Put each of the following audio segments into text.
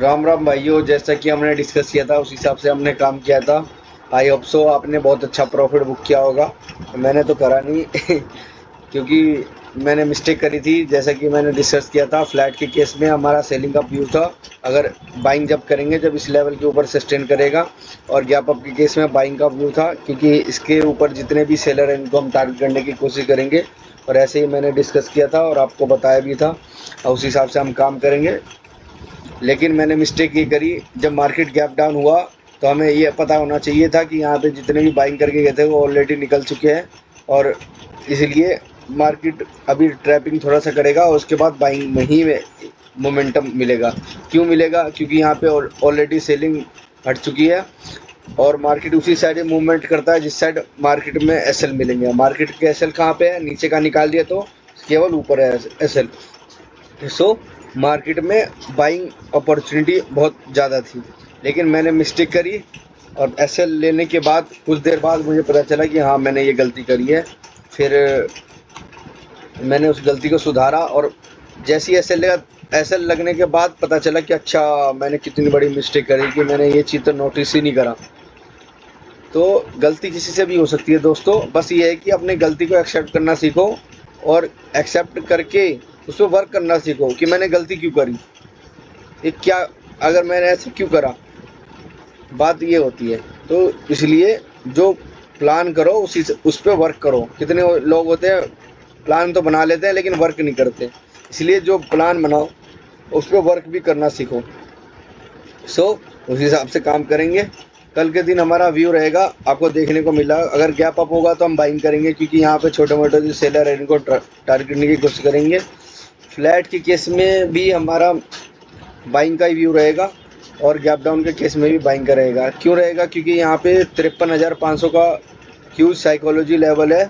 राम राम भाइयों, जैसा कि हमने डिस्कस किया था उस हिसाब से हमने काम किया था। आई होप सो आपने बहुत अच्छा प्रॉफिट बुक किया होगा। मैंने तो करा नहीं क्योंकि मैंने मिस्टेक करी थी। जैसा कि मैंने डिस्कस किया था, फ्लैट के केस में हमारा सेलिंग का व्यू था। अगर बाइंग जब करेंगे जब इस लेवल के ऊपर सस्टेन करेगा, और गैप अप के केस में बाइंग का व्यू था, क्योंकि इसके ऊपर जितने भी सेलर हैं इनको हम टारगेट करने की कोशिश करेंगे। और ऐसे ही मैंने डिस्कस किया था और आपको बताया भी था, और उस हिसाब से हम काम करेंगे। लेकिन मैंने मिस्टेक ये करी, जब मार्केट गैप डाउन हुआ तो हमें ये पता होना चाहिए था कि यहाँ पे जितने भी बाइंग करके गए थे वो ऑलरेडी निकल चुके हैं। और इसलिए मार्केट अभी ट्रैपिंग थोड़ा सा करेगा और उसके बाद बाइंग में ही मोमेंटम मिलेगा। क्यों मिलेगा? क्योंकि यहाँ पे ऑलरेडी सेलिंग हट चुकी है और मार्केट उसी साइड मूवमेंट करता है जिस साइड मार्केट में एसएल मिलेंगे। मार्केट के एसएल कहाँ पे है? नीचे का निकाल दिया तो केवल ऊपर है एसएल। सो मार्केट में बाइंग अपॉर्चुनिटी बहुत ज़्यादा थी, लेकिन मैंने मिस्टेक करी। और एसएल लेने के बाद कुछ देर बाद मुझे पता चला कि हाँ, मैंने ये गलती करी है। फिर मैंने उस गलती को सुधारा, और जैसी एसएल लगने के बाद पता चला कि अच्छा, मैंने कितनी बड़ी मिस्टेक करी कि मैंने ये चीज़ तो नोटिस ही नहीं करा। तो गलती किसी से भी हो सकती है दोस्तों, बस ये है कि अपनी गलती को एक्सेप्ट करना सीखो, और एक्सेप्ट करके उस पर वर्क करना सीखो कि मैंने गलती क्यों करी, ये क्या, अगर मैंने ऐसे क्यों करा, बात ये होती है। तो इसलिए जो प्लान करो उस पर वर्क करो। कितने लोग होते हैं प्लान तो बना लेते हैं लेकिन वर्क नहीं करते, इसलिए जो प्लान बनाओ उस पर वर्क भी करना सीखो। सो उस हिसाब से काम करेंगे। कल के दिन हमारा व्यू रहेगा, आपको देखने को मिला। अगर गैप अप होगा तो हम बाइंग करेंगे, क्योंकि यहाँ पे छोटे मोटे जो सेलर है इनको टारगेट करने की कोशिश करेंगे। फ्लैट के केस में भी हमारा बाइंग का ही व्यू रहेगा, और गैप डाउन के केस में भी बाइंग का रहेगा। क्यों रहेगा? क्योंकि यहाँ पे 53,500 का ह्यूज साइकोलॉजी लेवल है।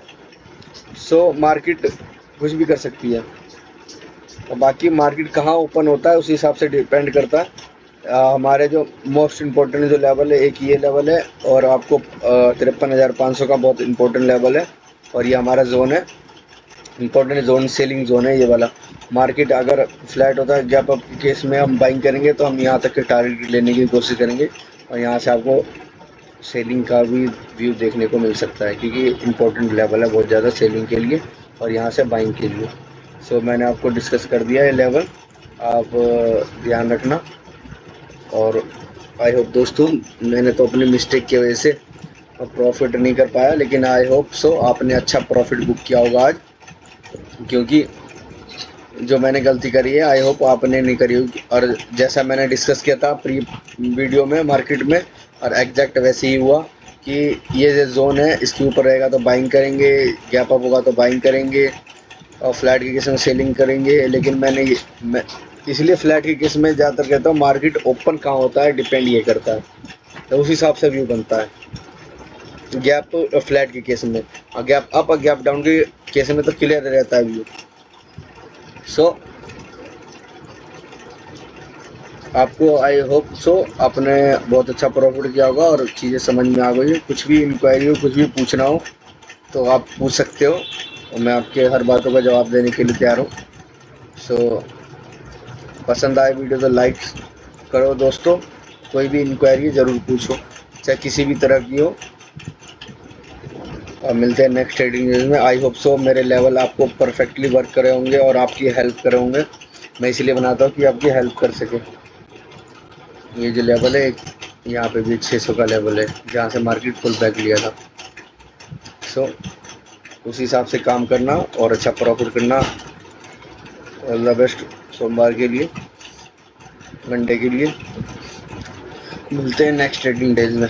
सो मार्केट कुछ भी कर सकती है, और बाकी मार्केट कहाँ ओपन होता है उस हिसाब से डिपेंड करता है। हमारे जो मोस्ट इम्पोर्टेंट जो लेवल है, एक ये लेवल है, और आपको 53,500 का बहुत इम्पोर्टेंट लेवल है। और ये हमारा जोन है, इम्पोर्टेंट जोन, सेलिंग जोन है ये वाला। मार्केट अगर फ्लैट होता है गैप अप के केस में हम बाइंग करेंगे तो हम यहाँ तक के टारगेट लेने की कोशिश करेंगे, और यहाँ से आपको सेलिंग का भी व्यू देखने को मिल सकता है, क्योंकि इम्पोर्टेंट लेवल है बहुत ज़्यादा सेलिंग के लिए और यहाँ से बाइंग के लिए। सो मैंने आपको डिस्कस कर दिया ये लेवल, आप ध्यान रखना। और आई होप दोस्तों, मैंने तो अपनी मिस्टेक की वजह से प्रॉफिट नहीं कर पाया, लेकिन आई होप सो आपने अच्छा प्रॉफिट बुक किया होगा आज, क्योंकि जो मैंने गलती करी है आई होप आपने नहीं करी होगी। और जैसा मैंने डिस्कस किया था प्री वीडियो में मार्केट में, और एग्जैक्ट वैसे ही हुआ कि ये जो जोन है इसके ऊपर रहेगा तो बाइंग करेंगे, गैप अप होगा तो बाइंग करेंगे, और फ्लैट के केस में सेलिंग करेंगे। लेकिन मैं इसलिए फ्लैट के केस में ज़्यादातर कहता हूँ मार्केट ओपन कहाँ होता है डिपेंड ये करता है, तो उस हिसाब से व्यू बनता है। गैप फ्लैट के केस में, और गैप अप और गैप डाउन के केस में तो क्लियर रहता है व्यू। सो आपको आई होप सो आपने बहुत अच्छा प्रॉफिट किया होगा और चीज़ें समझ में आ गई है। कुछ भी इंक्वायरी हो, कुछ भी पूछना हो तो आप पूछ सकते हो, और मैं आपके हर बातों का जवाब देने के लिए तैयार हूँ। सो पसंद आए वीडियो तो लाइक करो दोस्तों। कोई भी इंक्वायरी ज़रूर पूछो, चाहे किसी भी तरह की हो। और मिलते हैं नेक्स्ट ट्रेडिंग न्यूज़ में। आई होप सो मेरे लेवल आपको परफेक्टली वर्क करे होंगे और आपकी हेल्प करे होंगे। मैं इसलिए बनाता हूँ कि आपकी हेल्प कर सके। ये जो लेवल है, यहाँ पे भी 600 का लेवल है जहाँ से मार्केट फुल बैक लिया था। सो उस हिसाब से काम करना और अच्छा प्रॉफिट करना। ऑल द बेस्ट सोमवार के लिए, मंडे के लिए। मिलते हैं नेक्स्ट ट्रेडिंग डेज में।